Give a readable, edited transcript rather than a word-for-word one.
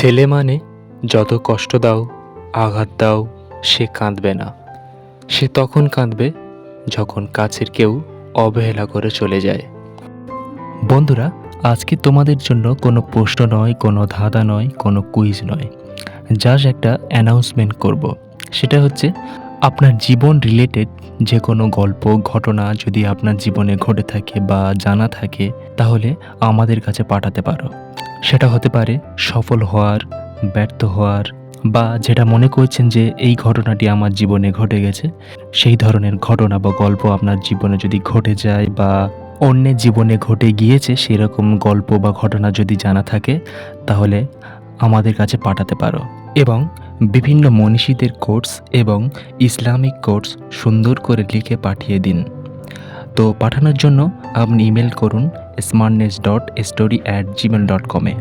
ছেলে মানে যত কষ্ট দাও, আঘাত দাও, সে কাঁদবে না। সে তখন কাঁদবে যখন কাছের কেউ অবহেলা করে চলে যায়। বন্ধুরা, আজকে তোমাদের জন্য কোনো প্রশ্ন নয়, কোনো ধাঁধা নয়, কোনো কুইজ নয়, জাস্ট একটা অ্যানাউন্সমেন্ট করব। সেটা হচ্ছে, আপনার জীবন রিলেটেড যে কোনো গল্প ঘটনা যদি আপনার জীবনে ঘটে থাকে বা জানা থাকে, তাহলে আমাদের কাছে পাঠাতে পারো। সেটা হতে পারে সফল হওয়ার, ব্যর্থ হওয়ার, বা যেটা মনে করছেন যে এই ঘটনাটি আমার জীবনে ঘটে গেছে, সেই ধরনের ঘটনা বা গল্প আপনার জীবনে যদি ঘটে যায় বা অন্যের জীবনে ঘটে গিয়েছে সেরকম গল্প বা ঘটনা যদি জানা থাকে, তাহলে আমাদের কাছে পাঠাতে পারো। এবং বিভিন্ন মনীষীদের কোটস এবং ইসলামিক কোটস সুন্দর করে লিখে পাঠিয়ে দিন। তো পাঠানোর জন্য আপনি ইমেল করুন smartness.story@gmail.com-এ।